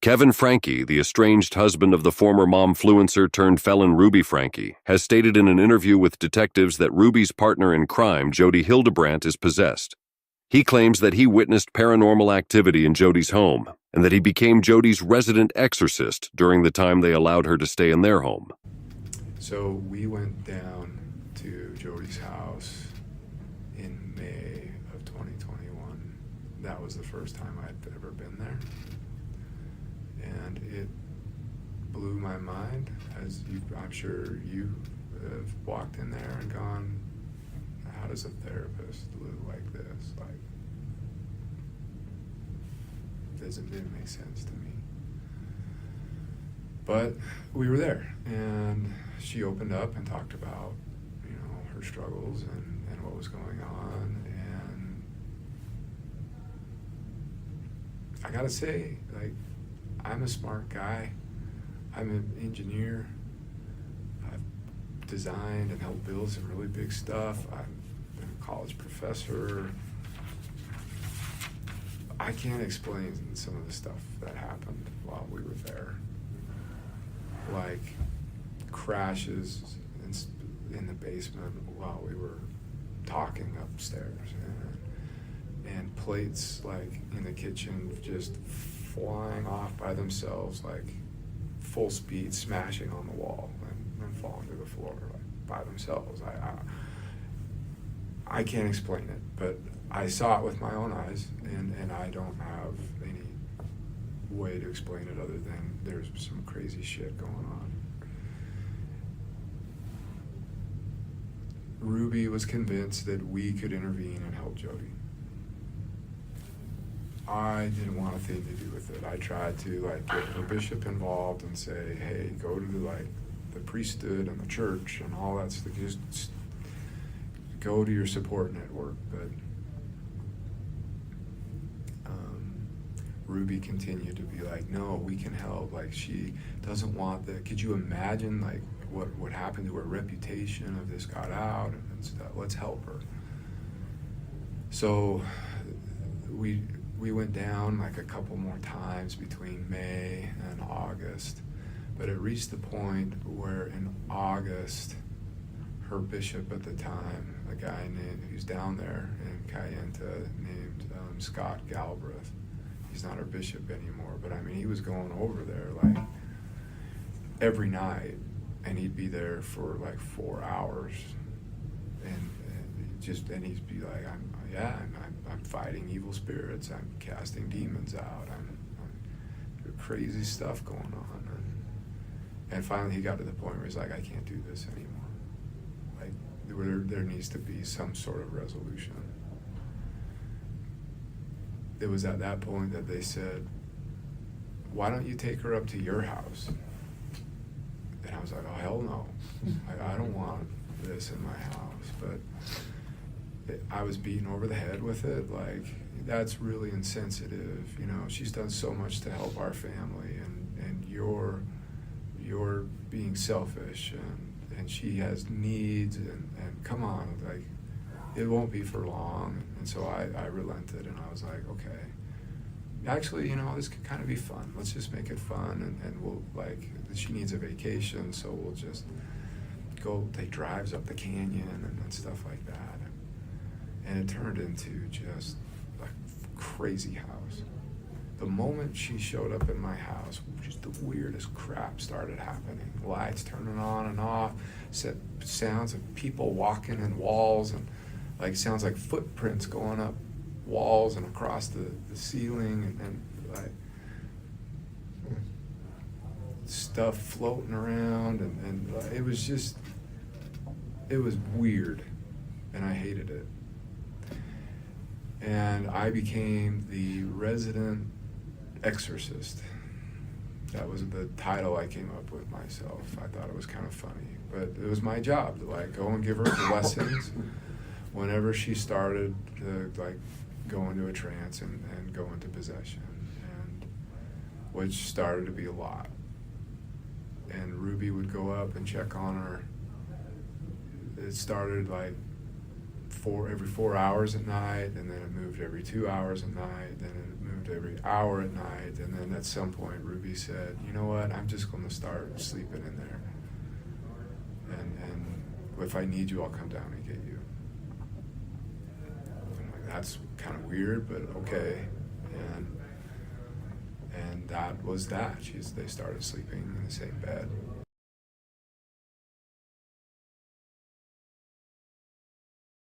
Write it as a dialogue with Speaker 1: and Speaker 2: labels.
Speaker 1: Kevin Franke, the estranged husband of the former momfluencer turned felon Ruby Franke, has stated in an interview with detectives that Ruby's partner in crime, Jodi Hildebrandt, is possessed. He claims that he witnessed paranormal activity in Jody's home and that he became Jody's resident exorcist during the time they allowed her to stay in their home.
Speaker 2: So we went down to Jody's house in May of 2021. That was the first time I'd ever been there. And it blew my mind, as I'm sure you have walked in there and gone, how does a therapist live like this? Like, didn't make sense to me. But we were there, and she opened up and talked about, her struggles and what was going on. And I gotta say, like, I'm a smart guy. I'm an engineer. I've designed and helped build some really big stuff. I've been a college professor. I can't explain some of the stuff that happened while we were there. Like crashes in the basement while we were talking upstairs, and plates like in the kitchen just flying off by themselves, like full speed, smashing on the wall and falling to the floor like by themselves. I can't explain it, but I saw it with my own eyes, and I don't have any way to explain it other than there's some crazy shit going on. Ruby was convinced that we could intervene and help Jody. I didn't want a thing to do with it. I tried to get her bishop involved and say, hey, go to the priesthood and the church and all that stuff. Just go to your support network. But Ruby continued to be like, no, we can help. Like, she doesn't want that. Could you imagine like what happened to her reputation if this got out and stuff? Let's help her. So we went down like a couple more times between May and August, but it reached the point where in August, her bishop at the time, a guy who's down there in Kayenta named Scott Galbraith, he's not our bishop anymore, but I mean, he was going over there like every night, and he'd be there for like 4 hours, and he'd be like, I'm fighting evil spirits, I'm casting demons out, I'm crazy stuff going on, and finally he got to the point where he's like, I can't do this anymore. Like, there needs to be some sort of resolution. It was at that point that they said, why don't you take her up to your house? And I was like, oh, hell no. I don't want this in my house. But I was beaten over the head with it. Like, that's really insensitive. She's done so much to help our family, and you're being selfish, and she has needs, and come on, like, it won't be for long. And so I relented, and I was like, okay, actually, this could kind of be fun. Let's just make it fun, and we'll, like, she needs a vacation, so we'll just go take drives up the canyon and stuff like that. And it turned into just like crazy house. The moment she showed up in my house, just the weirdest crap started happening. Lights turning on and off, sounds of people walking in walls, and like sounds like footprints going up walls and across the ceiling, and like stuff floating around, and it was weird, and I hated it. And I became the resident exorcist. That was the title I came up with myself. I thought it was kind of funny, but it was my job to like go and give her blessings whenever she started to like go into a trance and go into possession, and which started to be a lot. And Ruby would go up and check on her. It started like every 4 hours at night, and then it moved every 2 hours at night, then it moved slept every hour at night. And then at some point, Ruby said, you know what, I'm just going to start sleeping in there. And if I need you, I'll come down and get you. I'm like, that's kind of weird, but okay. And that was that. They started sleeping in the same bed.